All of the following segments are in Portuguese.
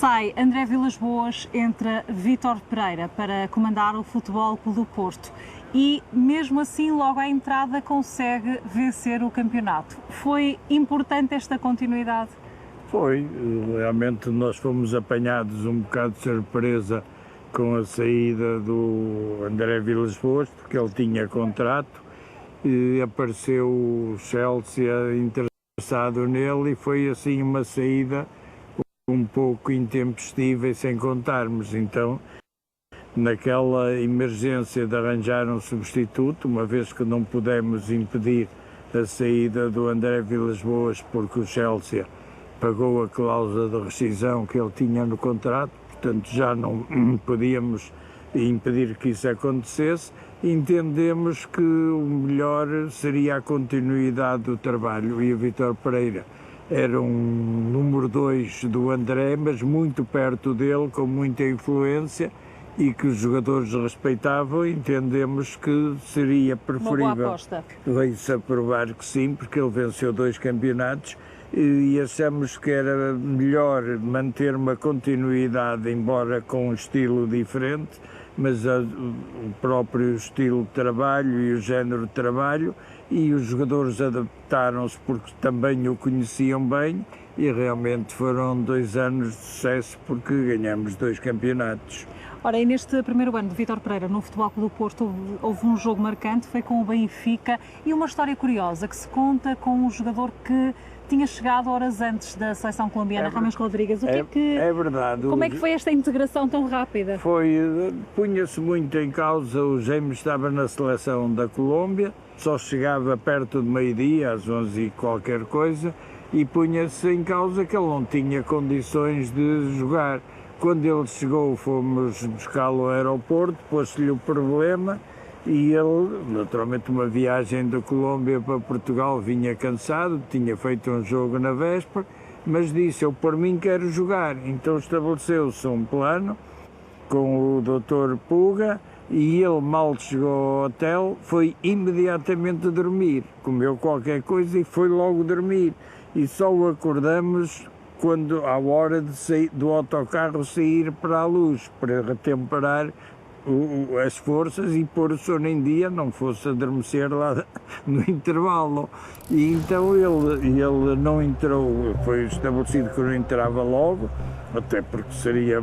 Sai André Vilas-Boas, entra Vítor Pereira para comandar o Futebol Clube do Porto e, mesmo assim, logo à entrada consegue vencer o campeonato. Foi importante esta continuidade? Foi, realmente nós fomos apanhados um bocado de surpresa com a saída do André Vilas-Boas, porque ele tinha contrato e apareceu o Chelsea interessado nele e foi assim uma saída um pouco intempestiva e sem contarmos. Então, naquela emergência de arranjar um substituto, uma vez que não pudemos impedir a saída do André Vilas-Boas porque o Chelsea pagou a cláusula de rescisão que ele tinha no contrato, portanto já não podíamos impedir que isso acontecesse, entendemos que o melhor seria a continuidade do trabalho e o Vítor Pereira era um número 2 do André, mas muito perto dele, com muita influência e que os jogadores respeitavam, entendemos que seria preferível. Uma boa aposta. Veio-se a provar que sim, porque ele venceu 2 campeonatos e achamos que era melhor manter uma continuidade, embora com um estilo diferente, mas o próprio estilo de trabalho e o género de trabalho, e os jogadores adaptaram-se porque também o conheciam bem e realmente foram 2 anos de sucesso porque ganhamos 2 campeonatos. Ora, e neste primeiro ano de Vítor Pereira no Futebol Clube do Porto houve um jogo marcante, foi com o Benfica, e uma história curiosa que se conta com um jogador que tinha chegado horas antes da seleção colombiana, James Rodríguez. É verdade. Como é que foi esta integração tão rápida? Punha-se muito em causa, o James estava na seleção da Colômbia, só chegava perto de meio-dia, às 11 e qualquer coisa, e punha-se em causa que ele não tinha condições de jogar. Quando ele chegou, fomos buscá-lo ao aeroporto, pôs-lhe o problema e ele, naturalmente, uma viagem da Colômbia para Portugal, vinha cansado, tinha feito um jogo na véspera, mas disse: eu por mim quero jogar. Então estabeleceu-se um plano com o Dr. Puga e ele, mal chegou ao hotel, foi imediatamente dormir, comeu qualquer coisa e foi logo dormir. E só o acordamos quando, à hora de sair, do autocarro sair para a luz, para retemperar as forças e pôr o sono em dia, não fosse adormecer lá no intervalo. E então ele não entrou, foi estabelecido que não entrava logo, até porque seria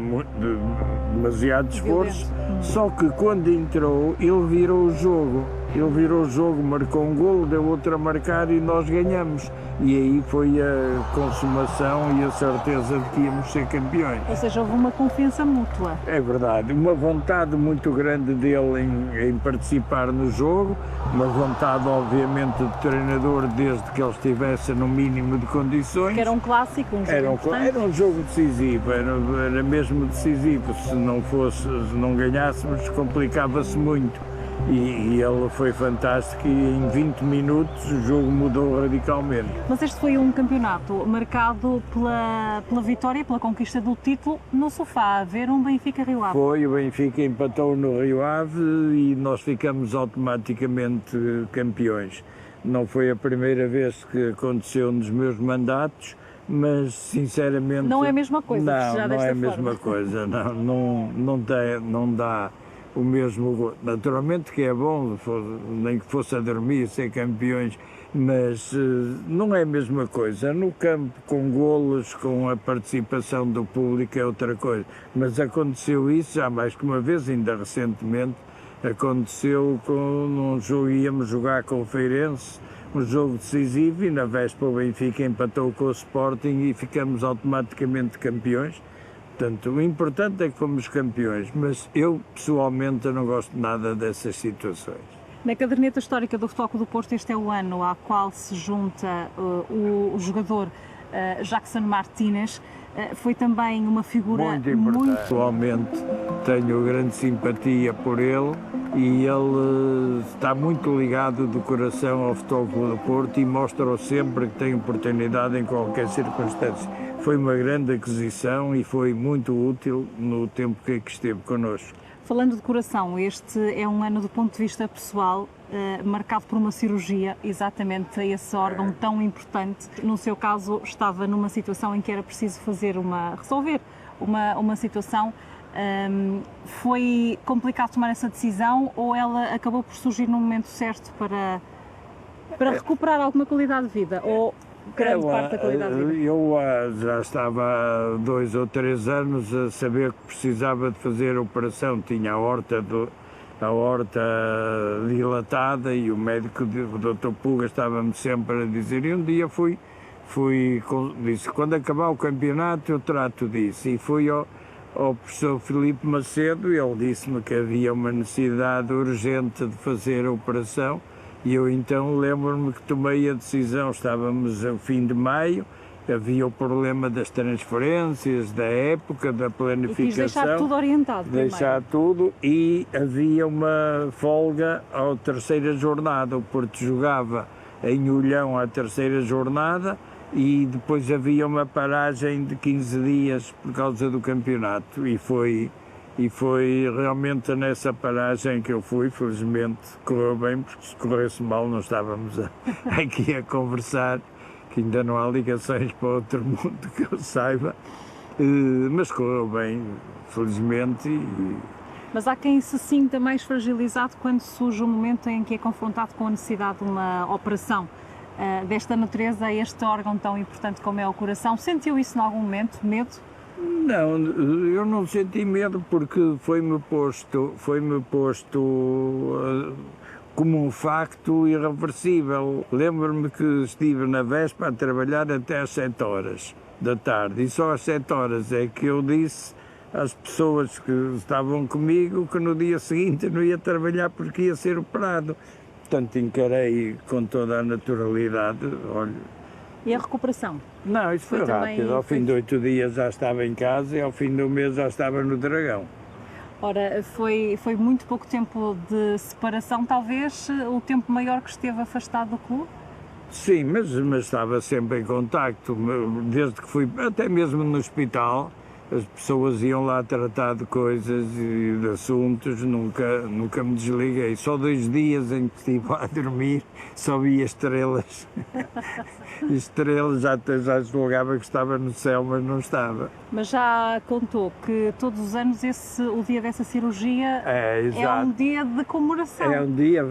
demasiado esforço, só que quando entrou ele virou o jogo, marcou um golo, deu outro a marcar e nós ganhamos. E aí foi a consumação e a certeza de que íamos ser campeões. Ou seja, houve uma confiança mútua. É verdade, uma vontade muito grande dele em participar no jogo, uma vontade obviamente do treinador desde que ele estivesse no mínimo de condições. Que era um clássico, um jogo era um jogo decisivo, era mesmo decisivo, se não ganhássemos complicava-se muito. E ele foi fantástico e em 20 minutos o jogo mudou radicalmente. Mas este foi um campeonato marcado pela vitória, pela conquista do título no sofá, a ver um Benfica-Rio Ave. Foi, o Benfica empatou no Rio Ave e nós ficamos automaticamente campeões. Não foi a primeira vez que aconteceu nos meus mandatos, mas sinceramente... Não é a mesma coisa, não é a mesma coisa, não dá o mesmo. Naturalmente que é bom, nem que fosse a dormir, ser campeões, mas não é a mesma coisa. No campo, com golos, com a participação do público, é outra coisa. Mas aconteceu isso já mais que uma vez, ainda recentemente, aconteceu num jogo, íamos jogar com o Feirense, um jogo decisivo, e na véspera o Benfica empatou com o Sporting e ficamos automaticamente campeões. Portanto, o importante é que fomos campeões, mas eu, pessoalmente, não gosto nada dessas situações. Na caderneta histórica do Futebol Clube do Porto, este é o ano ao qual se junta o jogador Jackson Martínez. Foi também uma figura muito importante. Pessoalmente, tenho grande simpatia por ele e ele está muito ligado do coração ao Futebol Clube do Porto e mostra-o sempre que tem oportunidade em qualquer circunstância. Foi uma grande aquisição e foi muito útil no tempo que esteve connosco. Falando de coração, este é um ano do ponto de vista pessoal marcado por uma cirurgia, exatamente a esse órgão tão importante. No seu caso, estava numa situação em que era preciso resolver uma situação. Foi complicado tomar essa decisão ou ela acabou por surgir no momento certo para recuperar alguma qualidade de vida? Ou grande parte da qualidade de vida? Eu já estava há 2 ou 3 anos a saber que precisava de fazer a operação, tinha a aorta dilatada e o médico, o Dr. Puga, estava-me sempre a dizer, e um dia disse, quando acabar o campeonato eu trato disso, e fui ao professor Filipe Macedo, ele disse-me que havia uma necessidade urgente de fazer a operação, e eu então lembro-me que tomei a decisão, estávamos ao fim de maio, havia o problema das transferências, da época, da planificação. E quis deixar tudo orientado primeiro. Deixar tudo, e havia uma folga à terceira jornada, o Porto jogava em Olhão a terceira jornada, e depois havia uma paragem de 15 dias por causa do campeonato, e foi realmente nessa paragem que eu fui. Felizmente correu bem, porque se corresse mal não estávamos aqui a conversar, que ainda não há ligações para outro mundo que eu saiba, mas correu bem, felizmente. Mas há quem se sinta mais fragilizado quando surge o momento em que é confrontado com a necessidade de uma operação desta natureza a este órgão tão importante como é o coração. Sentiu isso em algum momento, medo? Não, eu não senti medo, porque foi-me posto como um facto irreversível. Lembro-me que estive na Vespa a trabalhar até às 7 horas da tarde, e só às 7 horas é que eu disse às pessoas que estavam comigo que no dia seguinte não ia trabalhar porque ia ser operado. Portanto, encarei com toda a naturalidade. Olha. E a recuperação? Não, isso foi rápido. Ao fim de 8 dias já estava em casa e ao fim do mês já estava no Dragão. Ora, foi muito pouco tempo de separação, talvez o tempo maior que esteve afastado do clube? Sim, mas estava sempre em contacto, desde que fui, até mesmo no hospital, as pessoas iam lá tratar de coisas e de assuntos, nunca me desliguei. Só 2 dias em que estive lá a dormir, só via estrelas. Estrelas, já julgava que estava no céu, mas não estava. Mas já contou que todos os anos o dia dessa cirurgia é um dia de comemoração. É um dia,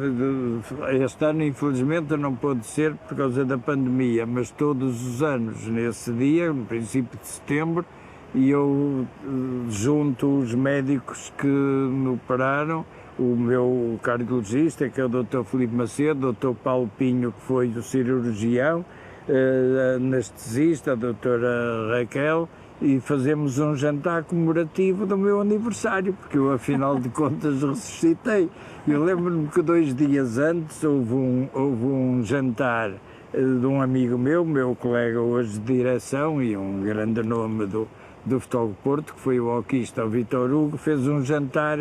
este ano infelizmente não pôde ser por causa da pandemia, mas todos os anos, nesse dia, no princípio de setembro, e eu junto os médicos que me operaram, o meu cardiologista, que é o Dr. Filipe Macedo, o Dr. Paulo Pinho, que foi o cirurgião, a anestesista, a doutora Raquel, e fazemos um jantar comemorativo do meu aniversário, porque eu, afinal de contas, ressuscitei. Eu lembro-me que 2 dias antes houve um jantar de um amigo meu colega hoje de direção e um grande nome do Futebol Porto, que foi o hoquista, o Vítor Hugo, fez um jantar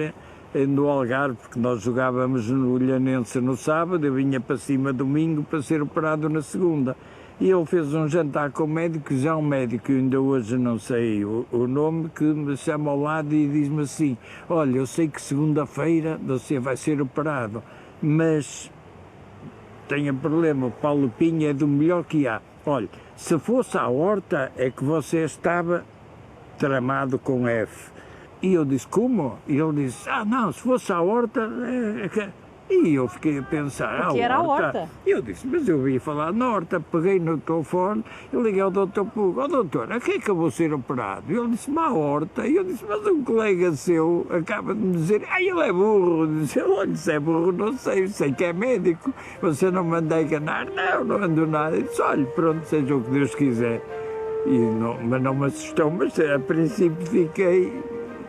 no Algarve, porque nós jogávamos no Olhanense no sábado, eu vinha para cima domingo para ser operado na segunda. E ele fez um jantar com médicos, já um médico, ainda hoje não sei o nome, que me chama ao lado e diz-me assim: olha, eu sei que segunda-feira você vai ser operado, mas tenha problema, o Paulo Pinho é do melhor que há. Olha, se fosse a aorta é que você estava tramado com F. E eu disse, como? E ele disse, não, se fosse a aorta é que... E eu fiquei a pensar, que era a horta? E eu disse, mas eu ia falar na horta, peguei no telefone e liguei ao Dr. Puga, doutor, a quem é que eu vou ser operado? E ele disse, a horta. E eu disse, mas um colega seu acaba de me dizer, ele é burro. Eu disse, olha, se é burro, não sei que é médico, você não me anda a enganar? Não ando nada. E disse, olha, pronto, seja o que Deus quiser. Mas não me assustou, mas a princípio fiquei,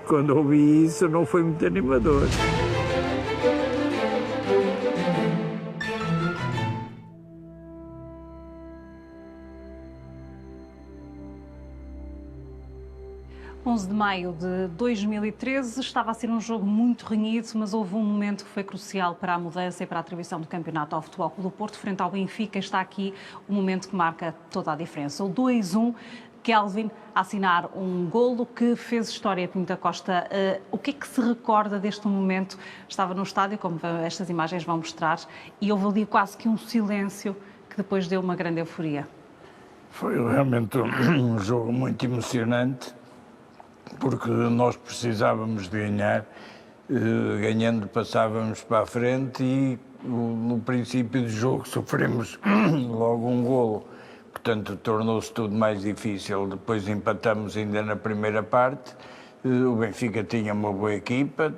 quando ouvi isso, não foi muito animador. Dia 11 de maio de 2013 estava a ser um jogo muito renhido, mas houve um momento que foi crucial para a mudança e para a atribuição do campeonato ao Futebol Clube do Porto frente ao Benfica. Está aqui o momento que marca toda a diferença. O 2-1, Kelvin a assinar um golo que fez história. Pinto da Costa, o que é que se recorda deste momento? Estava no estádio, como estas imagens vão mostrar, e houve ali quase que um silêncio que depois deu uma grande euforia. Foi realmente um jogo muito emocionante. porque nós precisávamos de ganhar, ganhando passávamos para a frente e no princípio do jogo sofremos logo um golo, portanto tornou-se tudo mais difícil. Depois empatamos ainda na primeira parte. O Benfica tinha uma boa equipa,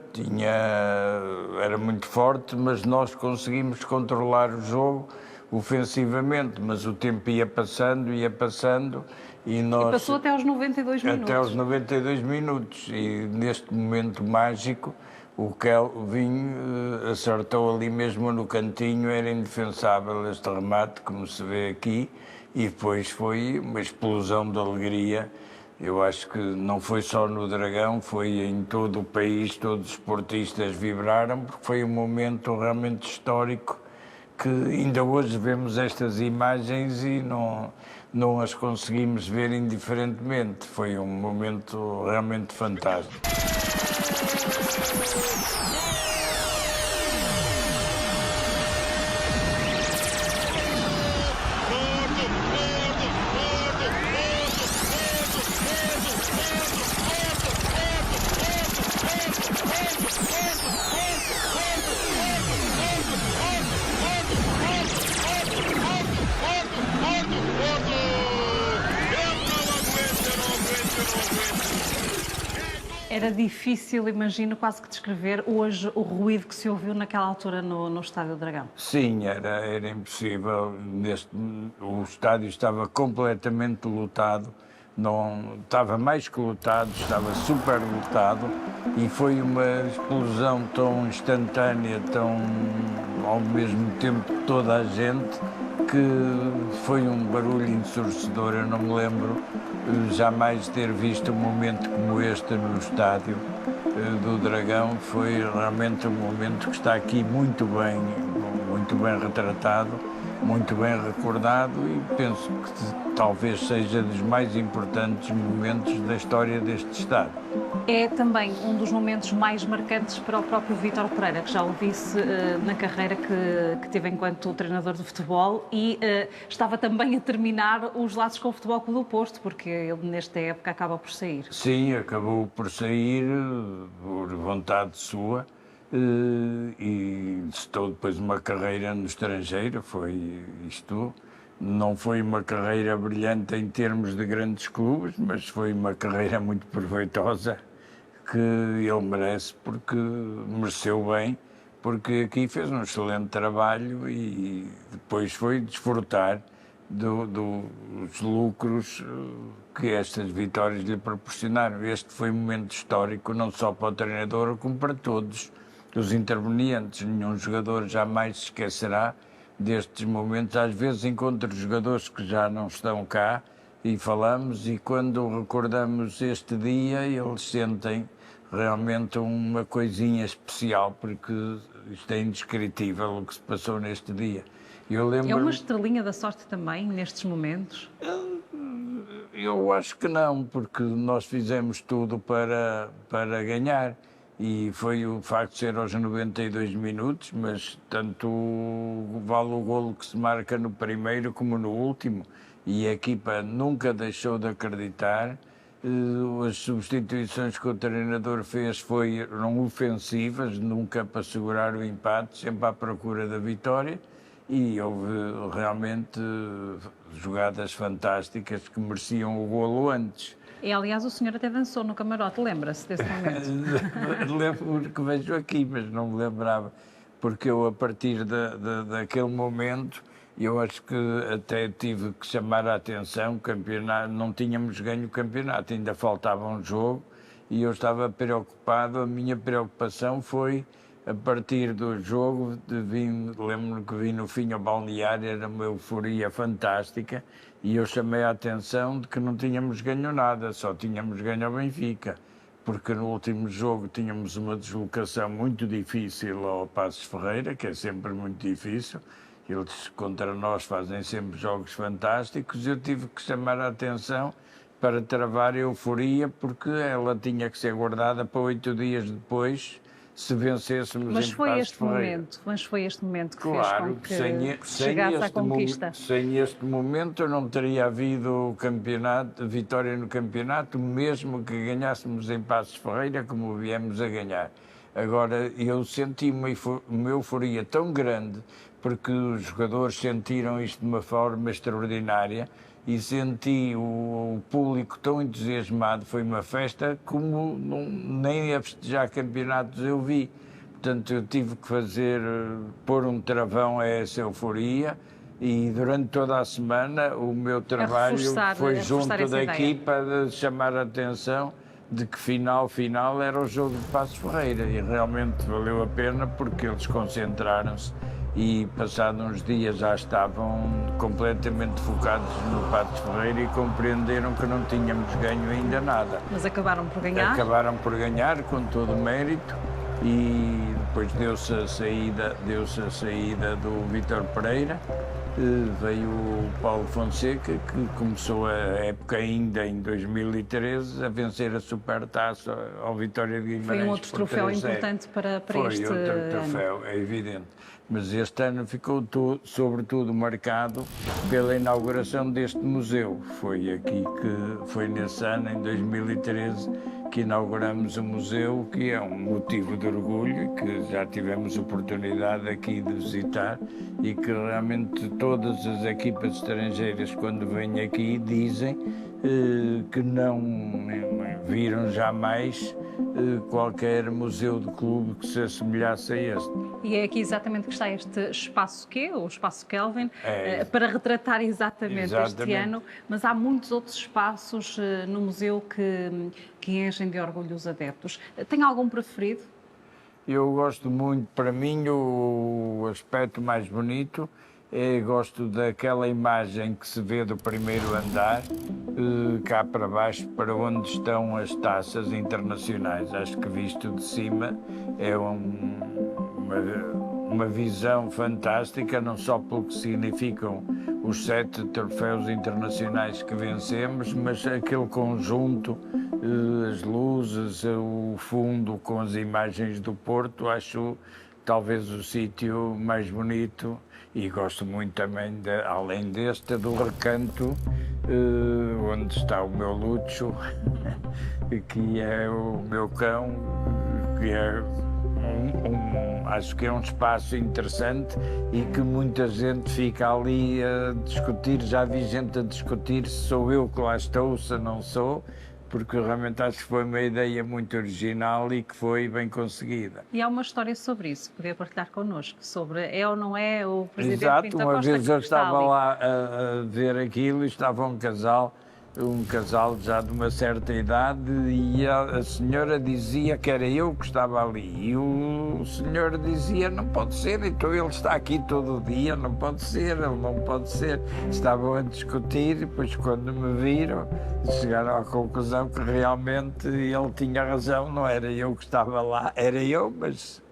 era muito forte, mas nós conseguimos controlar o jogo ofensivamente, mas o tempo ia passando e nós... E passou até aos 92 minutos. Até aos 92 minutos e neste momento mágico o Kelvin acertou ali mesmo no cantinho, era indefensável este remate, como se vê aqui, e depois foi uma explosão de alegria. Eu acho que não foi só no Dragão, foi em todo o país, todos os esportistas vibraram, porque foi um momento realmente histórico que ainda hoje vemos estas imagens e não as conseguimos ver indiferentemente. Foi um momento realmente fantástico. Era difícil, imagino, quase que descrever hoje o ruído que se ouviu naquela altura no Estádio do Dragão. Sim, era impossível. O estádio estava completamente lotado, não, estava mais que lotado, estava super lotado e foi uma explosão tão instantânea, tão ao mesmo tempo toda a gente, que foi um barulho ensurdecedor. Eu não me lembro jamais ter visto um momento como este no estádio do Dragão. Foi realmente um momento que está aqui muito bem retratado, muito bem recordado e penso que talvez seja dos mais importantes momentos da história deste estádio. É também um dos momentos mais marcantes para o próprio Vítor Pereira, que já o disse na carreira que teve enquanto treinador de futebol e estava também a terminar os laços com o Futebol Clube do Porto, porque ele nesta época acaba por sair. Sim, acabou por sair por vontade sua e estou depois uma carreira no estrangeiro, foi isto. Não foi uma carreira brilhante em termos de grandes clubes, mas foi uma carreira muito proveitosa que ele merece, porque mereceu bem, porque aqui fez um excelente trabalho e depois foi desfrutar dos lucros que estas vitórias lhe proporcionaram. Este foi um momento histórico, não só para o treinador, como para todos os intervenientes. Nenhum jogador jamais se esquecerá destes momentos. Às vezes encontro jogadores que já não estão cá e falamos, e quando recordamos este dia, eles sentem realmente uma coisinha especial, porque isto é indescritível o que se passou neste dia. É uma estrelinha da sorte também, nestes momentos? Eu acho que não, porque nós fizemos tudo para ganhar. E foi o facto de ser aos 92 minutos, mas tanto vale o golo que se marca no primeiro como no último. E a equipa nunca deixou de acreditar. As substituições que o treinador fez foram ofensivas, nunca para segurar o empate, sempre à procura da vitória. E houve realmente jogadas fantásticas que mereciam o golo antes. E, aliás, o senhor até dançou no camarote, lembra-se desse momento? Lembro que vejo aqui, mas não me lembrava, porque eu, a partir daquele momento, eu acho que até tive que chamar a atenção. O campeonato, não tínhamos ganho o campeonato, ainda faltava um jogo e eu estava preocupado. A minha preocupação foi, a partir do jogo, lembro-me que vim no fim ao balneário, era uma euforia fantástica, e eu chamei a atenção de que não tínhamos ganho nada, só tínhamos ganho ao Benfica, porque no último jogo tínhamos uma deslocação muito difícil ao Passos Ferreira, que é sempre muito difícil. Eles contra nós fazem sempre jogos fantásticos. Eu tive que chamar a atenção para travar a euforia, porque ela tinha que ser guardada para 8 dias depois, se vencêssemos Mas em foi Passos este Ferreira. momento, mas foi este momento que Claro, fez com que chegasse à conquista. sem este momento não teria havido campeonato, vitória no campeonato, mesmo que ganhássemos em Passos Ferreira, como viemos a ganhar. Agora, eu senti uma euforia tão grande, porque os jogadores sentiram isto de uma forma extraordinária, e senti o público tão entusiasmado. Foi uma festa como nem a festejar campeonatos eu vi. Portanto, eu tive que pôr um travão a essa euforia, e durante toda a semana o meu trabalho foi junto da equipa de chamar a atenção de que final era o jogo de Passos Ferreira, e realmente valeu a pena, porque eles concentraram-se e, passados uns dias, já estavam completamente focados no Passos Ferreira e compreenderam que não tínhamos ganho ainda nada. Mas acabaram por ganhar? Acabaram por ganhar, com todo o mérito, e depois deu-se a saída do Vítor Pereira. Veio o Paulo Fonseca, que começou a época ainda em 2013 a vencer a Supertaça ao Vitória de Guimarães. Foi um outro troféu importante para este ano. Foi outro troféu, é evidente. Mas este ano ficou sobretudo marcado pela inauguração deste museu. Foi nesse ano, em 2013, que inauguramos o museu, que é um motivo de orgulho, que já tivemos oportunidade aqui de visitar, e que realmente todas as equipas estrangeiras, quando vêm aqui, dizem que não viram jamais qualquer museu de clube que se assemelhasse a este. E é aqui exatamente que está este espaço o Espaço Kelvin, para retratar exatamente este ano, mas há muitos outros espaços no museu que enchem de orgulho os adeptos. Tem algum preferido? Eu gosto muito, para mim, o aspecto mais bonito gosto daquela imagem que se vê do primeiro andar, cá para baixo, para onde estão as taças internacionais. Acho que, visto de cima, é uma visão fantástica, não só pelo que significam os 7 troféus internacionais que vencemos, mas aquele conjunto, as luzes, o fundo com as imagens do Porto. Acho talvez o sítio mais bonito, e gosto muito também, além deste, do recanto onde está o meu Lucho, que é o meu cão, que é acho que é um espaço interessante e que muita gente fica ali a discutir. Já vi gente a discutir se sou eu que lá estou, se não sou, porque realmente acho que foi uma ideia muito original e que foi bem conseguida. E há uma história sobre isso, podia partilhar connosco, sobre é ou não é o Presidente Exato, Pinto da uma Costa vez eu estava ali lá a ver aquilo, e estava um casal já de uma certa idade, e a senhora dizia que era eu que estava ali, e o senhor dizia: não pode ser, então ele está aqui todo dia, não pode ser, ele não pode ser. Estavam a discutir, e depois, quando me viram, chegaram à conclusão que realmente ele tinha razão, não era eu que estava lá, era eu, mas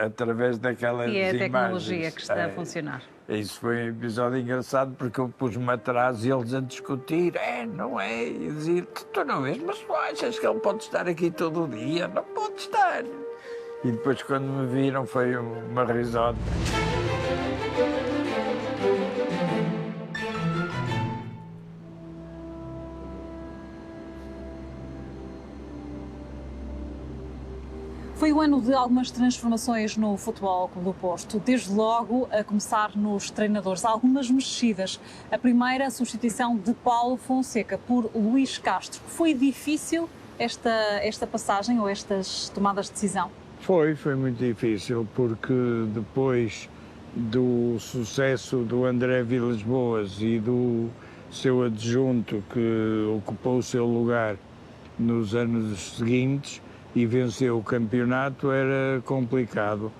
através daquelas imagens. E é a tecnologia que está a funcionar. Isso foi um episódio engraçado, porque eu pus-me atrás e eles a discutir: não é? E dizia: tu não és, mas tu achas que ele pode estar aqui todo o dia? Não pode estar. E depois, quando me viram, foi uma risota. Foi o ano de algumas transformações no Futebol Clube do Porto, desde logo a começar nos treinadores, algumas mexidas. A primeira, a substituição de Paulo Fonseca por Luís Castro. Foi difícil esta passagem ou estas tomadas de decisão? Foi muito difícil, porque depois do sucesso do André Vilas-Boas e do seu adjunto, que ocupou o seu lugar nos anos seguintes e venceu o campeonato, era complicado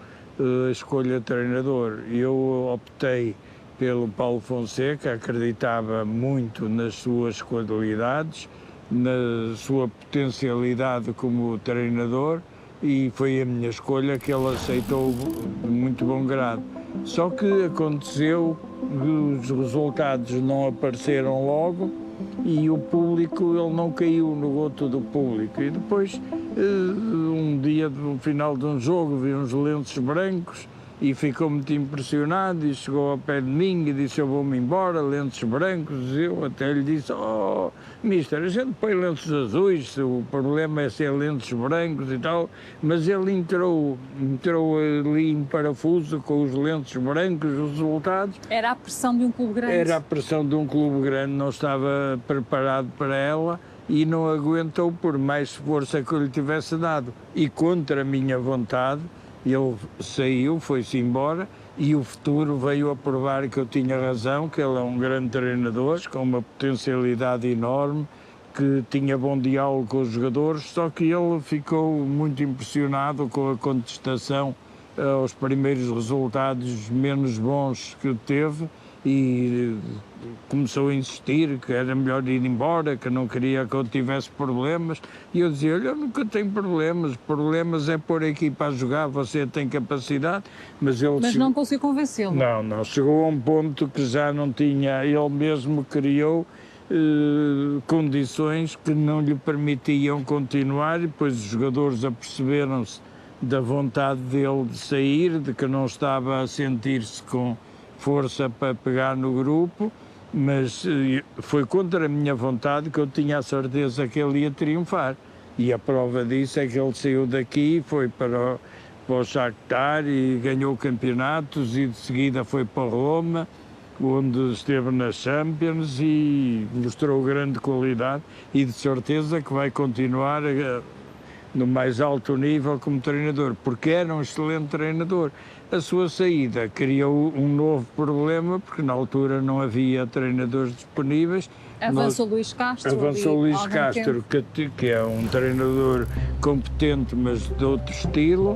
a escolha de treinador. Eu optei pelo Paulo Fonseca, acreditava muito nas suas qualidades, na sua potencialidade como treinador, e foi a minha escolha, que ele aceitou de muito bom grado. Só que aconteceu que os resultados não apareceram logo, e o público, ele não caiu no goto do público. E depois, um dia, no final de um jogo, vi uns lenços brancos e ficou muito impressionado e chegou ao pé de mim e disse: eu vou-me embora, lenços brancos. Eu até lhe disse: oh, mister, a gente põe lenços azuis, o problema é ser lenços brancos e tal. Mas ele entrou ali em parafuso com os lenços brancos, os resultados. Era a pressão de um clube grande? Era a pressão de um clube grande, não estava preparado para ela e não aguentou, por mais força que eu lhe tivesse dado. E contra a minha vontade, ele saiu, foi-se embora, e o futuro veio a provar que eu tinha razão, que ele é um grande treinador, com uma potencialidade enorme, que tinha bom diálogo com os jogadores, só que ele ficou muito impressionado com a contestação aos primeiros resultados menos bons que teve, e começou a insistir que era melhor ir embora, que não queria que eu tivesse problemas. E eu dizia: olha, eu nunca tenho problemas é pôr a equipa a jogar, você tem capacidade. Mas não conseguiu convencê-lo? Não, chegou a um ponto que já não tinha, ele mesmo criou condições que não lhe permitiam continuar, e depois os jogadores aperceberam-se da vontade dele de sair, de que não estava a sentir-se com força para pegar no grupo, mas foi contra a minha vontade, que eu tinha a certeza que ele ia triunfar. E a prova disso é que ele saiu daqui, foi para o Shakhtar e ganhou campeonatos, e de seguida foi para Roma, onde esteve na Champions e mostrou grande qualidade, e de certeza que vai continuar no mais alto nível como treinador, porque era um excelente treinador. A sua saída criou um novo problema, porque na altura não havia treinadores disponíveis. Avançou Luís Castro. Avançou Luís Castro, que é um treinador competente, mas de outro estilo,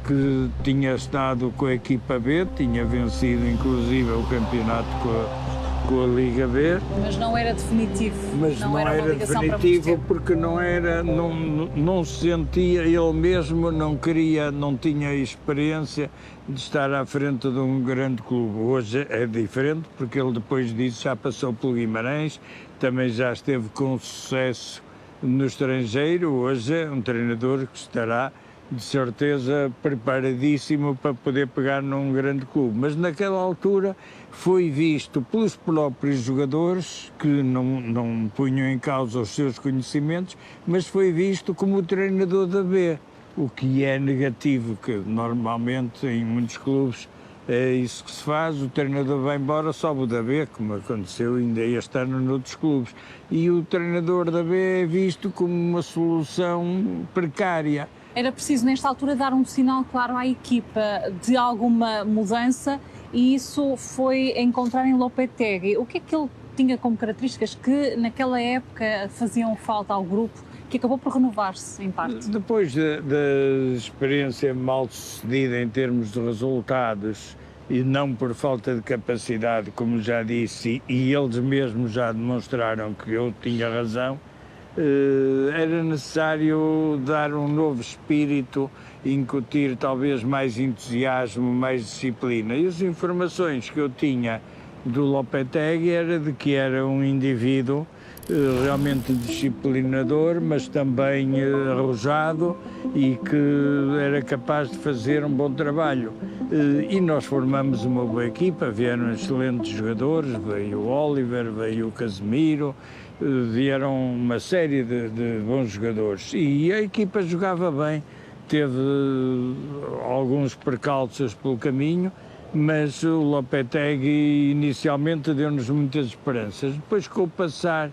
que tinha estado com a equipa B, tinha vencido inclusive o campeonato com a Liga B. Mas não era definitivo. Mas não era definitivo, porque não se sentia, ele mesmo não queria, não tinha experiência de estar à frente de um grande clube. Hoje é diferente, porque ele depois disso já passou pelo Guimarães, também já esteve com sucesso no estrangeiro. Hoje é um treinador que estará, de certeza, preparadíssimo para poder pegar num grande clube. Mas naquela altura foi visto pelos próprios jogadores, que não punham em causa os seus conhecimentos, mas foi visto como o treinador da B, o que é negativo, que normalmente em muitos clubes é isso que se faz: o treinador vai embora, sobe o da B, como aconteceu ainda este ano noutros clubes, e o treinador da B é visto como uma solução precária. Era preciso, nesta altura, dar um sinal claro à equipa de alguma mudança, e isso foi encontrar em Lopetegui. O que é que ele tinha como características que, naquela época, faziam falta ao grupo, que acabou por renovar-se, em parte? Depois da experiência mal sucedida em termos de resultados, e não por falta de capacidade, como já disse, e eles mesmos já demonstraram que eu tinha razão, era necessário dar um novo espírito, incutir talvez mais entusiasmo, mais disciplina. E as informações que eu tinha do Lopetegui era de que era um indivíduo realmente disciplinador, mas também arrojado, e que era capaz de fazer um bom trabalho. E nós formamos uma boa equipa, vieram excelentes jogadores, veio o Oliver, veio o Casemiro, vieram uma série de bons jogadores, e a equipa jogava bem. Teve alguns percalços pelo caminho, mas o Lopetegui inicialmente deu-nos muitas esperanças. Depois, com o passar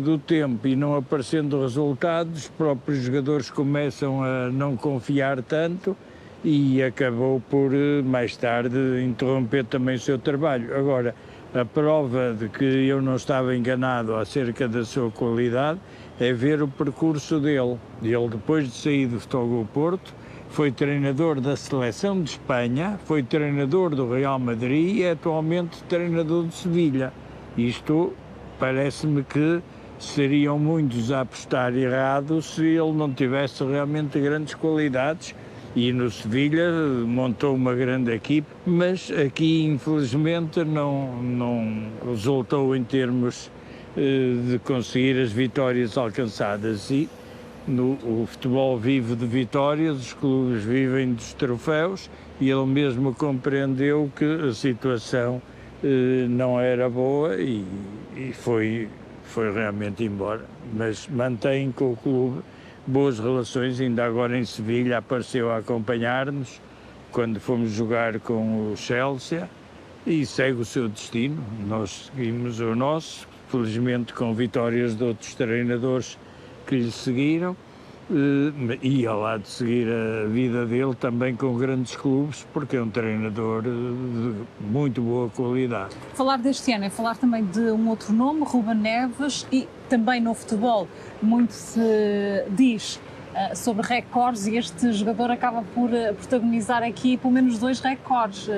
do tempo e não aparecendo resultados, os próprios jogadores começam a não confiar tanto, e acabou por, mais tarde, interromper também o seu trabalho. Agora, a prova de que eu não estava enganado acerca da sua qualidade é ver o percurso dele. Ele, depois de sair do Futebol do Porto, foi treinador da Seleção de Espanha, foi treinador do Real Madrid e é atualmente treinador de Sevilha. Isto parece-me que seriam muitos a apostar errado se ele não tivesse realmente grandes qualidades. E no Sevilha montou uma grande equipe, mas aqui infelizmente não resultou em termos de conseguir as vitórias alcançadas. E o futebol vive de vitórias, os clubes vivem dos troféus, e ele mesmo compreendeu que a situação não era boa e foi realmente embora. Mas mantém com o clube boas relações, ainda agora em Sevilha apareceu a acompanhar-nos quando fomos jogar com o Chelsea, e segue o seu destino. Nós seguimos o nosso, felizmente com vitórias de outros treinadores que lhe seguiram, e ao lado de seguir a vida dele também com grandes clubes, porque é um treinador de muito boa qualidade. Falar deste ano é falar também de um outro nome, Ruben Neves, e também no futebol muito se diz sobre recordes, e este jogador acaba por protagonizar aqui pelo menos 2 recordes,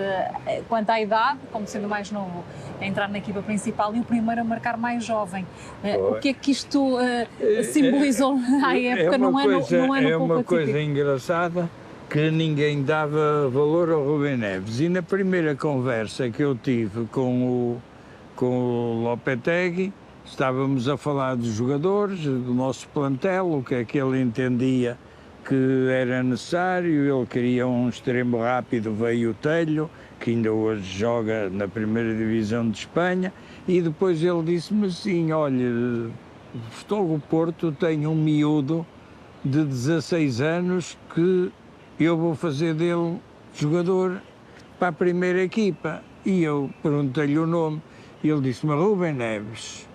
quanto à idade, como sendo o mais novo a entrar na equipa principal e o primeiro a marcar mais jovem. O que é que isto simbolizou à época, num ano pouco É uma coisa atípico? engraçada, que ninguém dava valor ao Ruben Neves, e na primeira conversa que eu tive com o Lopetegui, estávamos a falar dos jogadores, do nosso plantel, o que é que ele entendia que era necessário. Ele queria um extremo rápido, veio o Telho, que ainda hoje joga na primeira divisão de Espanha, e depois ele disse-me assim: olha, o Futebol do Porto tem um miúdo de 16 anos que eu vou fazer dele jogador para a primeira equipa. E eu perguntei-lhe o nome, e ele disse-me Ruben Neves.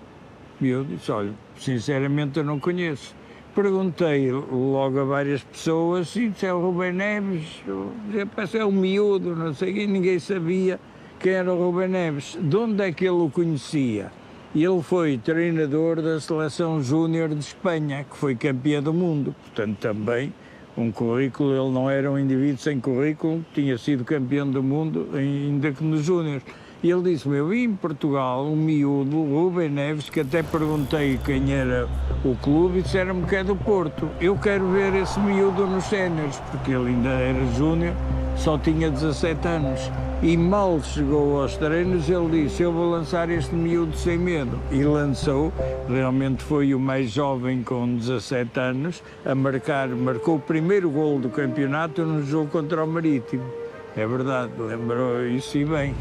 E eu disse: olha, sinceramente eu não conheço. Perguntei logo a várias pessoas e disse: é o Ruben Neves, é um miúdo, não sei quem, ninguém sabia quem era o Ruben Neves. De onde é que ele o conhecia? E ele foi treinador da seleção júnior de Espanha, que foi campeã do mundo, portanto também um currículo. Ele não era um indivíduo sem currículo, tinha sido campeão do mundo ainda que nos júniores. E ele disse-me: eu vi em Portugal um miúdo, Ruben Neves, que até perguntei quem era o clube e disseram-me que é do Porto. Eu quero ver esse miúdo nos séniores, porque ele ainda era júnior, só tinha 17 anos. E mal chegou aos treinos, ele disse: eu vou lançar este miúdo sem medo. E lançou, realmente foi o mais jovem com 17 anos a marcou o primeiro golo do campeonato no jogo contra o Marítimo. É verdade, lembrou isso e bem.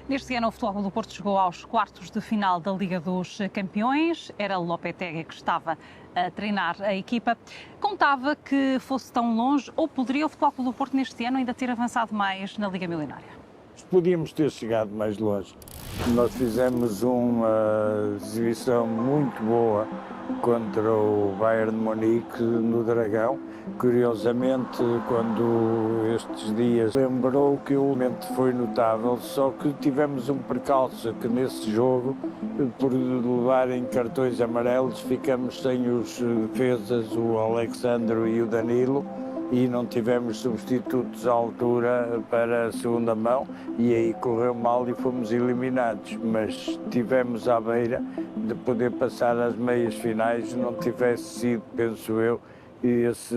Neste ano, o Futebol Clube do Porto chegou aos quartos de final da Liga dos Campeões. Era Lopetegui que estava a treinar a equipa. Contava que fosse tão longe, ou poderia o Futebol Clube do Porto neste ano ainda ter avançado mais na Liga Milionária? Podíamos ter chegado mais longe. Nós fizemos uma exibição muito boa contra o Bayern de Munique no Dragão. Curiosamente, quando estes dias lembrou que o momento foi notável, só que tivemos um percalço, que nesse jogo, por levarem cartões amarelos, ficamos sem os defesas, o Alexandro e o Danilo, e não tivemos substitutos à altura para a segunda mão, e aí correu mal e fomos eliminados. Mas tivemos à beira de poder passar às meias finais, não tivesse sido, penso eu, esse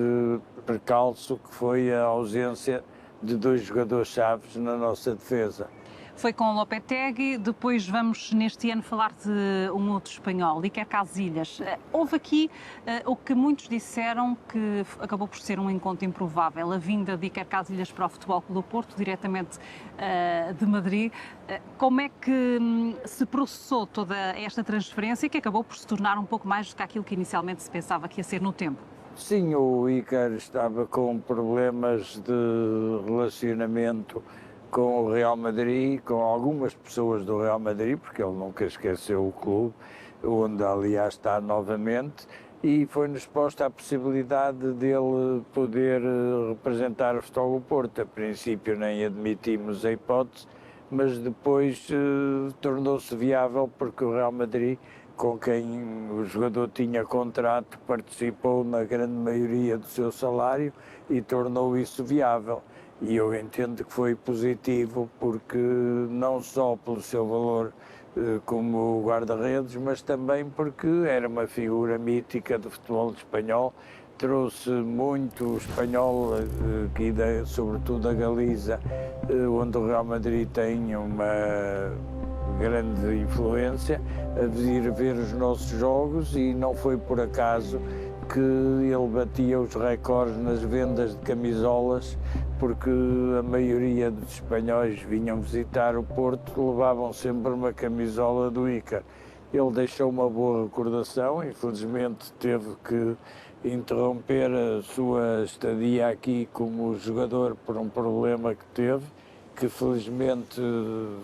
percalço que foi a ausência de 2 jogadores-chave na nossa defesa. Foi com o Lopetegui. Depois vamos neste ano falar de um outro espanhol, Iker Casillas. Houve aqui o que muitos disseram que acabou por ser um encontro improvável, a vinda de Iker Casillas para o Futebol Clube do Porto, diretamente de Madrid. Como é que se processou toda esta transferência, que acabou por se tornar um pouco mais do que aquilo que inicialmente se pensava que ia ser no tempo? Sim, o Iker estava com problemas de relacionamento com o Real Madrid, com algumas pessoas do Real Madrid, porque ele nunca esqueceu o clube, onde aliás está novamente, e foi-nos posta a possibilidade dele poder representar o Futebol do Porto. A princípio nem admitimos a hipótese, mas depois tornou-se viável, porque o Real Madrid, com quem o jogador tinha contrato, participou na grande maioria do seu salário e tornou isso viável. E eu entendo que foi positivo, porque não só pelo seu valor como guarda-redes, mas também porque era uma figura mítica do futebol espanhol. Trouxe muito espanhol, sobretudo da Galiza, onde o Real Madrid tem uma grande influência, a vir ver os nossos jogos, e não foi por acaso que ele batia os recordes nas vendas de camisolas, porque a maioria dos espanhóis vinham visitar o Porto, levavam sempre uma camisola do Ícar. Ele deixou uma boa recordação, infelizmente teve que interromper a sua estadia aqui como jogador por um problema que teve, que felizmente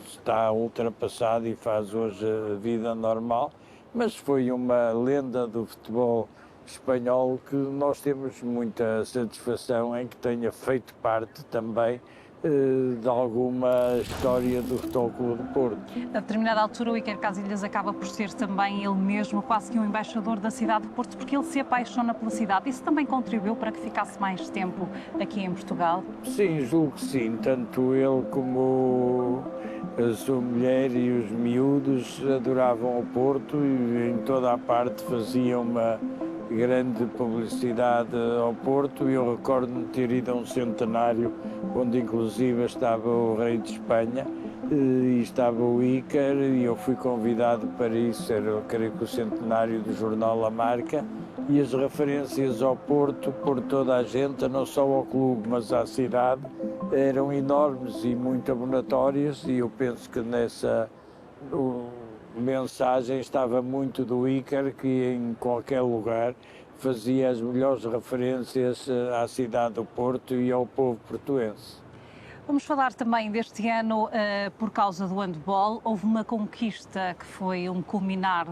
está ultrapassado e faz hoje a vida normal, mas foi uma lenda do futebol espanhol que nós temos muita satisfação em que tenha feito parte também de alguma história do Futebol Clube do Porto. A determinada altura, o Iker Casillas acaba por ser também ele mesmo quase que um embaixador da cidade de Porto, porque ele se apaixona pela cidade. Isso também contribuiu para que ficasse mais tempo aqui em Portugal? Sim, julgo que sim. Tanto ele como a sua mulher e os miúdos adoravam o Porto e em toda a parte faziam uma grande publicidade ao Porto. Eu recordo-me de ter ido a um centenário onde inclusive estava o rei de Espanha e estava o Ícar, e eu fui convidado para isso. Era, creio que, o centenário do jornal A Marca, e as referências ao Porto por toda a gente, não só ao clube mas à cidade, eram enormes e muito abonatórias, e eu penso que nessa mensagem estava muito do Ícar, que em qualquer lugar fazia as melhores referências à cidade do Porto e ao povo portuense. Vamos falar também deste ano, por causa do handball. Houve uma conquista que foi um culminar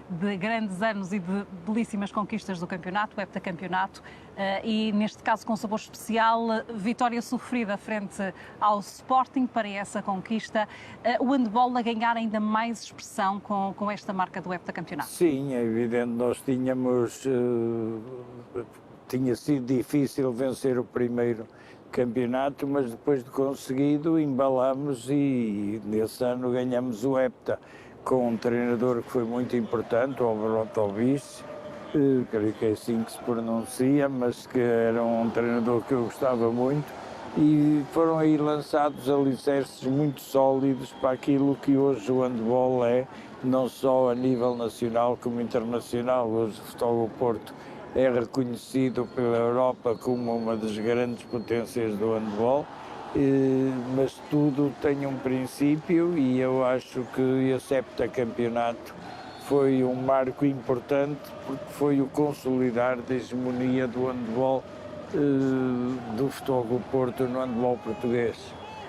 de grandes anos e de belíssimas conquistas do campeonato, o heptacampeonato, e neste caso com sabor especial, vitória sofrida frente ao Sporting para essa conquista. O handball a ganhar ainda mais expressão com esta marca do heptacampeonato. Sim, é evidente, nós tinha sido difícil vencer o primeiro campeonato, mas depois de conseguido embalamos e nesse ano ganhamos o hepta com um treinador que foi muito importante, o Obradovic, creio que é assim que se pronuncia, mas que era um treinador que eu gostava muito, e foram aí lançados alicerces muito sólidos para aquilo que hoje o handball é, não só a nível nacional como internacional. Hoje o Futebol do Porto é reconhecido pela Europa como uma das grandes potências do handball, mas tudo tem um princípio, e eu acho que esse heptacampeonato foi um marco importante, porque foi o consolidar da hegemonia do handball, do Futebol do Porto no handball português.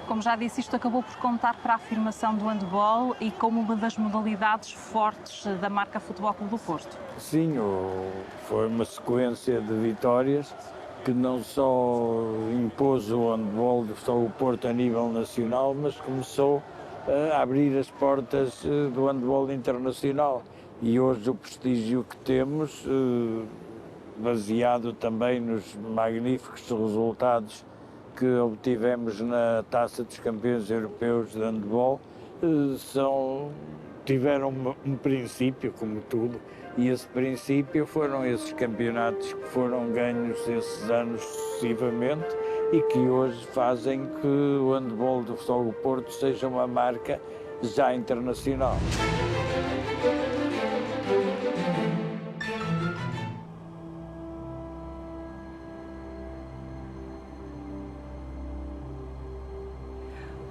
Como já disse, isto acabou por contar para a afirmação do handball e como uma das modalidades fortes da marca Futebol Clube do Porto. Sim, foi uma sequência de vitórias que não só impôs o handball do Futebol do Porto a nível nacional, mas começou a abrir as portas do handball internacional. E hoje o prestígio que temos, baseado também nos magníficos resultados que obtivemos na Taça dos Campeões Europeus de Handball, tiveram um princípio, como tudo, e esse princípio foram esses campeonatos que foram ganhos esses anos sucessivamente e que hoje fazem que o handball do Futebol do Porto seja uma marca já internacional.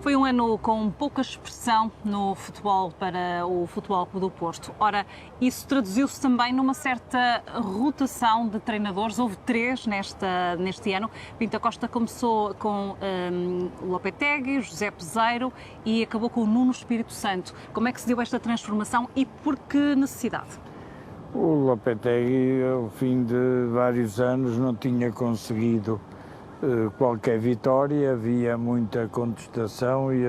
Foi um ano com pouca expressão no futebol para o Futebol Clube do Porto. Ora, isso traduziu-se também numa certa rotação de treinadores. Houve 3 neste ano. Pinto Costa começou com Lopetegui, José Peseiro e acabou com o Nuno Espírito Santo. Como é que se deu esta transformação e por que necessidade? O Lopetegui, ao fim de vários anos, não tinha conseguido qualquer vitória, havia muita contestação e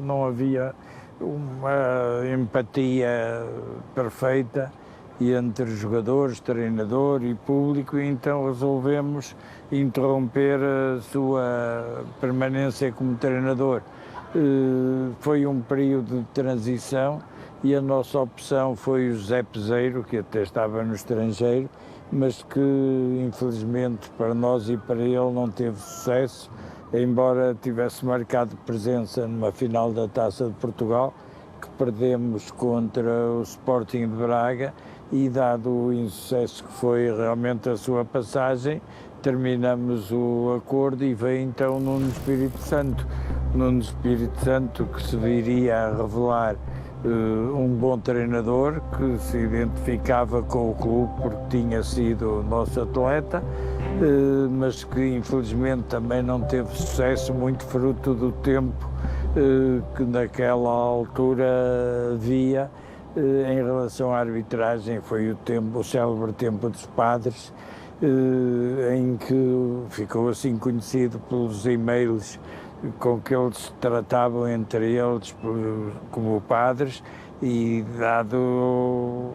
não havia uma empatia perfeita entre jogadores, treinador e público, e então resolvemos interromper a sua permanência como treinador. Foi um período de transição e a nossa opção foi o José Peseiro, que até estava no estrangeiro, mas que infelizmente para nós e para ele não teve sucesso, embora tivesse marcado presença numa final da Taça de Portugal, que perdemos contra o Sporting de Braga, e dado o insucesso que foi realmente a sua passagem, terminamos o acordo e veio então Nuno Espírito Santo. Nuno Espírito Santo, que se viria a revelar um bom treinador, que se identificava com o clube porque tinha sido nosso atleta, mas que infelizmente também não teve sucesso, muito fruto do tempo que naquela altura havia em relação à arbitragem. Foi o célebre tempo dos padres, em que ficou assim conhecido pelos e-mails com que eles tratavam entre eles como padres, e dado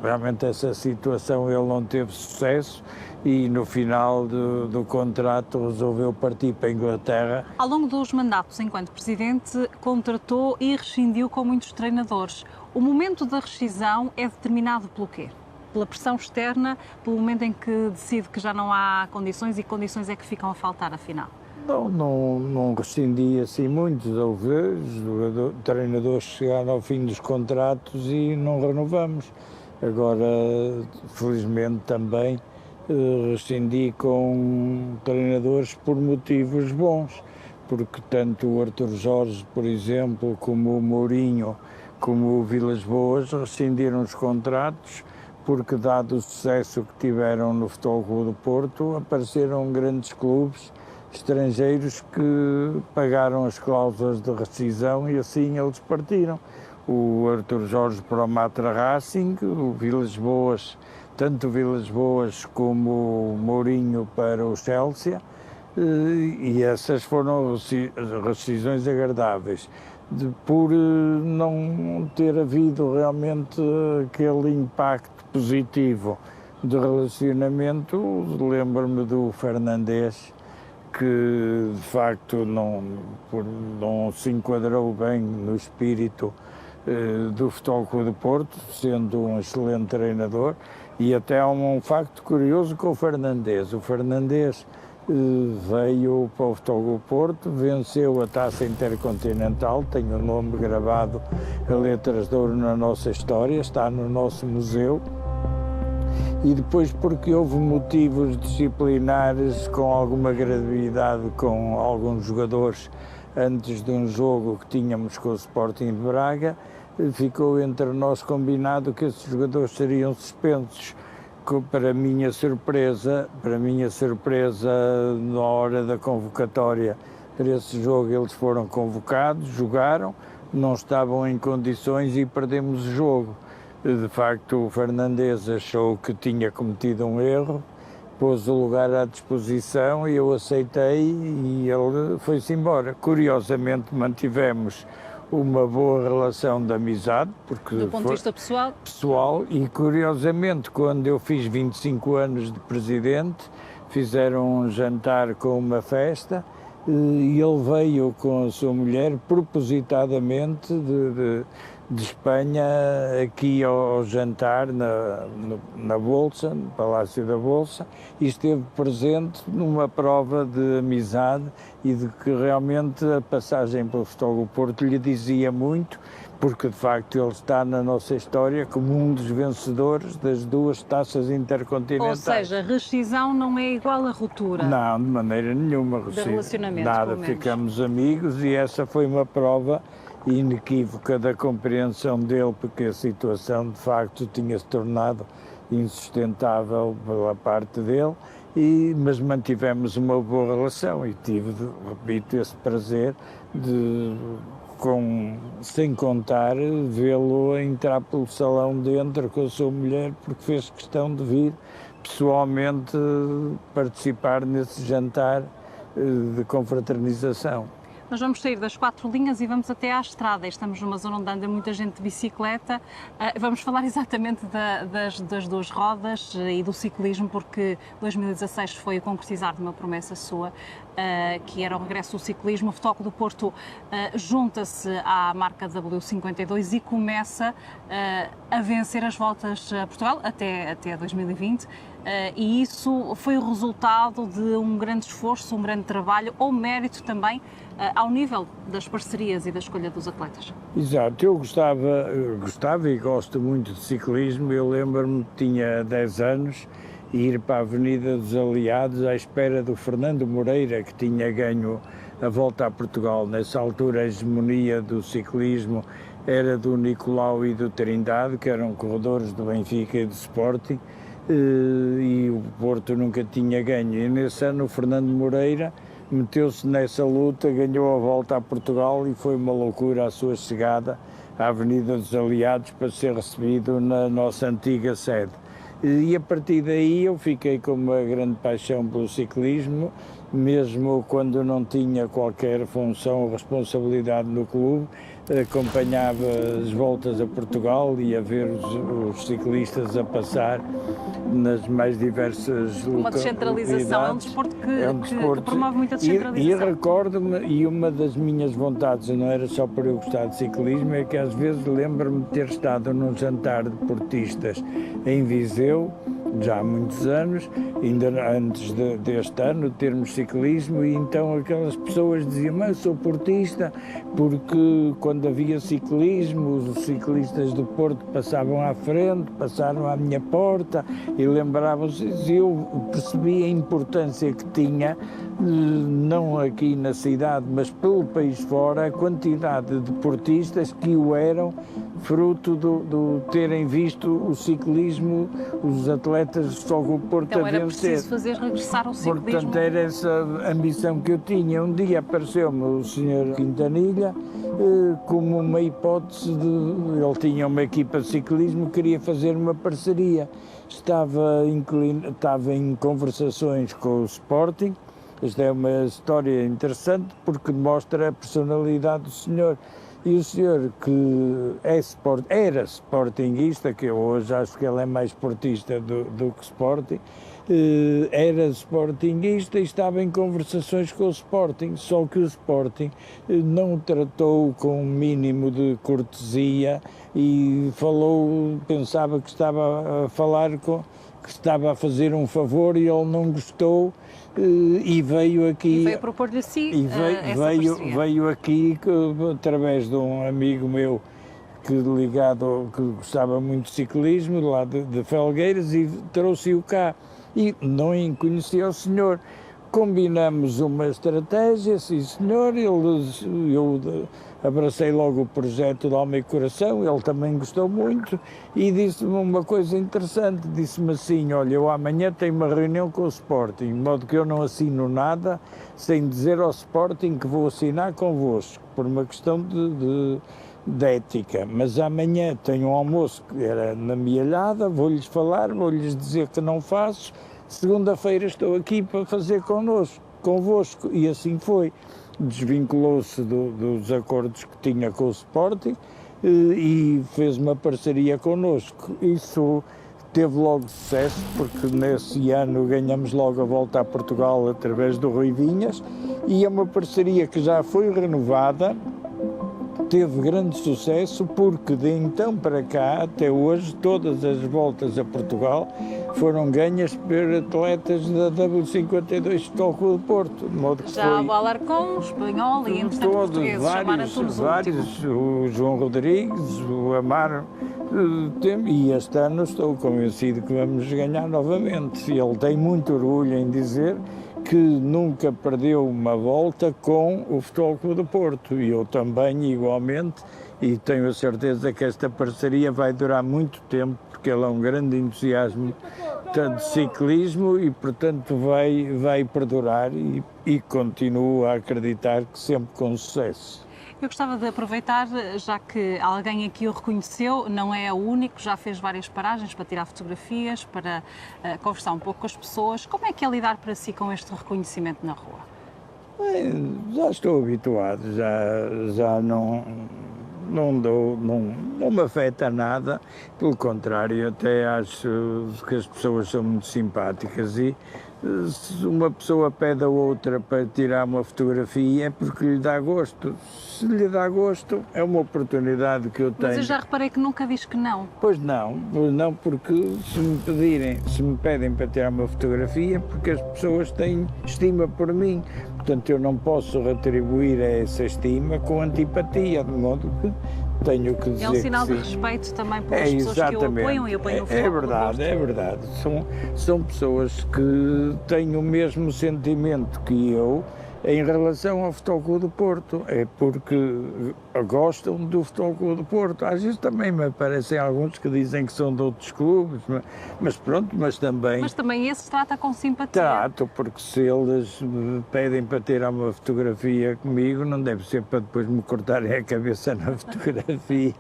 realmente essa situação ele não teve sucesso e no final do contrato resolveu partir para a Inglaterra. Ao longo dos mandatos enquanto presidente, contratou e rescindiu com muitos treinadores. O momento da rescisão é determinado pelo quê? Pela pressão externa, pelo momento em que decide que já não há condições, e condições é que ficam a faltar afinal? Não rescindi assim muitos, treinadores chegaram ao fim dos contratos e não renovamos. Agora, felizmente também, rescindi com treinadores por motivos bons, porque tanto o Artur Jorge, por exemplo, como o Mourinho, como o Vilas Boas rescindiram os contratos, porque dado o sucesso que tiveram no Futebol Clube do Porto, apareceram grandes clubes estrangeiros que pagaram as cláusulas de rescisão e assim eles partiram. O Artur Jorge para o Matra Racing, o Vilas Boas, tanto o Vilas Boas como o Mourinho para o Chelsea, e essas foram rescisões agradáveis. Por não ter havido realmente aquele impacto positivo de relacionamento, lembro-me do Fernandes, que de facto não se enquadrou bem no espírito do Futebol Clube do Porto, sendo um excelente treinador. E até há um facto curioso com o Fernandes. O Fernandes veio para o Futebol Clube do Porto, venceu a Taça Intercontinental, tem o nome gravado a letras de ouro na nossa história, está no nosso museu. E depois, porque houve motivos disciplinares com alguma gravidade com alguns jogadores antes de um jogo que tínhamos com o Sporting de Braga, ficou entre nós combinado que esses jogadores seriam suspensos. Para minha surpresa, na hora da convocatória para esse jogo, eles foram convocados, jogaram, não estavam em condições e perdemos o jogo. De facto, o Fernandes achou que tinha cometido um erro, pôs o lugar à disposição e eu aceitei e ele foi-se embora. Curiosamente, mantivemos uma boa relação de amizade, porque do ponto de vista pessoal, e curiosamente, quando eu fiz 25 anos de presidente, fizeram um jantar com uma festa e ele veio com a sua mulher propositadamente de Espanha aqui ao jantar na Bolsa, no Palácio da Bolsa, e esteve presente numa prova de amizade e de que realmente a passagem pelo Futebol do Porto lhe dizia muito, porque de facto ele está na nossa história como um dos vencedores das duas taças intercontinentais. Ou seja, rescisão não é igual a ruptura? Não, de maneira nenhuma. De relacionamento, nada, ficamos amigos e essa foi uma prova inequívoca da compreensão dele, porque a situação de facto tinha-se tornado insustentável pela parte dele, mas mantivemos uma boa relação e tive, repito, esse prazer de, sem contar, vê-lo entrar pelo salão dentro com a sua mulher, porque fez questão de vir pessoalmente participar nesse jantar de confraternização. Nós vamos sair das 4 linhas e vamos até à estrada. Estamos numa zona onde anda muita gente de bicicleta. Vamos falar exatamente das 2 rodas e do ciclismo, porque 2016 foi o concretizar de uma promessa sua, que era o regresso do ciclismo. O Futebol Clube do Porto junta-se à marca W52 e começa a vencer as voltas a Portugal até 2020. E isso foi o resultado de um grande esforço, um grande trabalho, ou mérito também ao nível das parcerias e da escolha dos atletas. Exato, eu gostava e gosto muito de ciclismo. Eu lembro-me que tinha 10 anos e ir para a Avenida dos Aliados à espera do Fernando Moreira, que tinha ganho a Volta a Portugal. Nessa altura a hegemonia do ciclismo era do Nicolau e do Trindade, que eram corredores do Benfica e do Sporting, e o Porto nunca tinha ganho. E nesse ano o Fernando Moreira meteu-se nessa luta, ganhou a Volta a Portugal e foi uma loucura a sua chegada à Avenida dos Aliados para ser recebido na nossa antiga sede. E a partir daí eu fiquei com uma grande paixão pelo ciclismo, mesmo quando não tinha qualquer função ou responsabilidade no clube. Acompanhava as voltas a Portugal e a ver os ciclistas a passar nas mais diversas localidades. Uma descentralização, é um desporto que promove muita descentralização. E recordo-me, e uma das minhas vontades, não era só por eu gostar de ciclismo, é que às vezes lembro-me de ter estado num jantar de portistas em Viseu, já há muitos anos, ainda antes deste ano, termos ciclismo, e então aquelas pessoas diziam: mas eu sou portista, porque quando havia ciclismo, os ciclistas do Porto passavam à frente, passaram à minha porta, e lembravam-se, e eu percebi a importância que tinha, não aqui na cidade, mas pelo país fora, a quantidade de portistas que o eram, fruto do terem visto o ciclismo, os atletas do Futebol Clube do Porto então, a vencer. Então era preciso fazer regressar ao ciclismo. Portanto, era essa ambição que eu tinha. Um dia apareceu-me o Sr. Quintanilha como uma hipótese de... Ele tinha uma equipa de ciclismo, queria fazer uma parceria. Estava em conversações com o Sporting. Esta é uma história interessante porque mostra a personalidade do senhor. E o senhor, que era sportinguista, que eu hoje acho que ele é mais sportista do que Sporting, era sportinguista e estava em conversações com o Sporting, só que o Sporting não o tratou com um mínimo de cortesia e pensava que estava a falar que estava a fazer um favor, e ele não gostou. E veio aqui. E veio propor-lhe a si veio aqui através de um amigo meu que gostava muito de ciclismo, lá de Felgueiras, e trouxe-o cá. E não conhecia o senhor. Combinamos uma estratégia, sim senhor, eu abracei logo o projeto de alma e coração, ele também gostou muito e disse-me uma coisa interessante, disse-me assim: olha, eu amanhã tenho uma reunião com o Sporting, de modo que eu não assino nada sem dizer ao Sporting que vou assinar convosco, por uma questão de ética, mas amanhã tenho um almoço que era na Mialhada, vou-lhes falar, vou-lhes dizer que não faço, segunda-feira estou aqui para fazer convosco, e assim foi. Desvinculou-se dos acordos que tinha com o Sporting e fez uma parceria connosco. Isso teve logo sucesso, porque nesse ano ganhamos logo a Volta a Portugal através do Rui Vinhas, e é uma parceria que já foi renovada, teve grande sucesso, porque de então para cá, até hoje, todas as voltas a Portugal foram ganhas por atletas da W52 Futebol Clube do Porto. De modo que já o Alarcón, o Espanhol e entretanto portugueses, chamaram todos vários, o João Rodrigues, o Amaro, e este ano estou convencido que vamos ganhar novamente. Ele tem muito orgulho em dizer que nunca perdeu uma volta com o Futebol Clube do Porto, e eu também igualmente, e tenho a certeza que esta parceria vai durar muito tempo, porque ele é um grande entusiasmo de ciclismo e, portanto, vai perdurar, e continuo a acreditar que sempre com sucesso. Eu gostava de aproveitar, já que alguém aqui o reconheceu, não é o único, já fez várias paragens para tirar fotografias, para conversar um pouco com as pessoas. Como é que é lidar para si com este reconhecimento na rua? Já estou habituado, já não me afeta nada, pelo contrário, até acho que as pessoas são muito simpáticas e se uma pessoa pede a outra para tirar uma fotografia é porque lhe dá gosto. Se lhe dá gosto, é uma oportunidade que eu tenho. Mas eu já reparei que nunca diz que não. Pois não, porque se me pedem para tirar uma fotografia, porque as pessoas têm estima por mim. Portanto, eu não posso retribuir essa estima com antipatia, de modo que tenho que dizer. É um sinal que de sim. respeito também pelas pessoas que o apoiam e apoiam o É Futebol Clube do verdade, Porto. é verdade. São pessoas que têm o mesmo sentimento que eu em relação ao Futebol Clube do Porto. É porque gostam do Futebol Clube do Porto. Às vezes também me aparecem alguns que dizem que são de outros clubes, mas pronto, mas também... Mas também esse trata com simpatia. Trato, porque se eles me pedem para tirar uma fotografia comigo, não deve ser para depois me cortarem a cabeça na fotografia,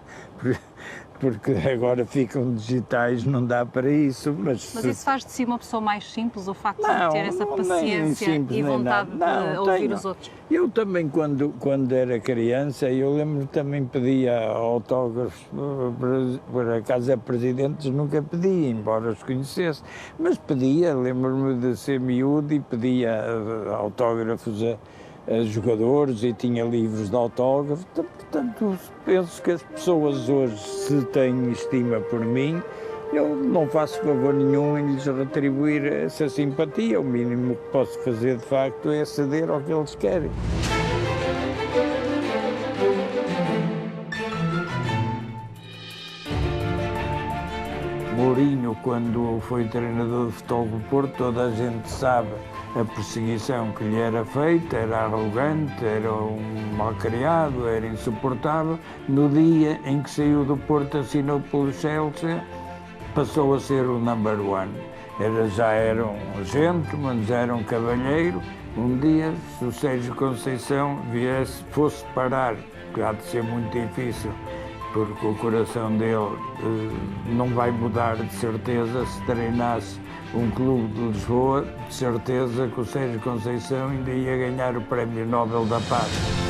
porque agora ficam digitais, não dá para isso. Mas isso faz de si uma pessoa mais simples, o facto não, de ter essa nem paciência simples, e nem vontade nada. de Não, ouvir tenho. os outros. Eu também, quando era criança, eu lembro que também pedia autógrafos para casa presidentes, nunca pedia, embora os conhecesse, mas pedia, lembro-me de ser miúdo e pedia autógrafos a jogadores e tinha livros de autógrafos. Portanto, penso que as pessoas hoje, se têm estima por mim, eu não faço favor nenhum em lhes retribuir essa simpatia. O mínimo que posso fazer, de facto, é ceder ao que eles querem. Mourinho, quando foi treinador de Futebol do Porto, toda a gente sabe a perseguição que lhe era feita, era arrogante, era um mal-criado, era insuportável. No dia em que saiu do Porto, assinou pelo Chelsea, passou a ser o number one. Já era um gentleman, já era um cavalheiro. Um dia, se o Sérgio Conceição fosse parar, que há de ser muito difícil, porque o coração dele não vai mudar de certeza, se treinasse um clube de Lisboa, de certeza que o Sérgio Conceição ainda ia ganhar o Prémio Nobel da Paz.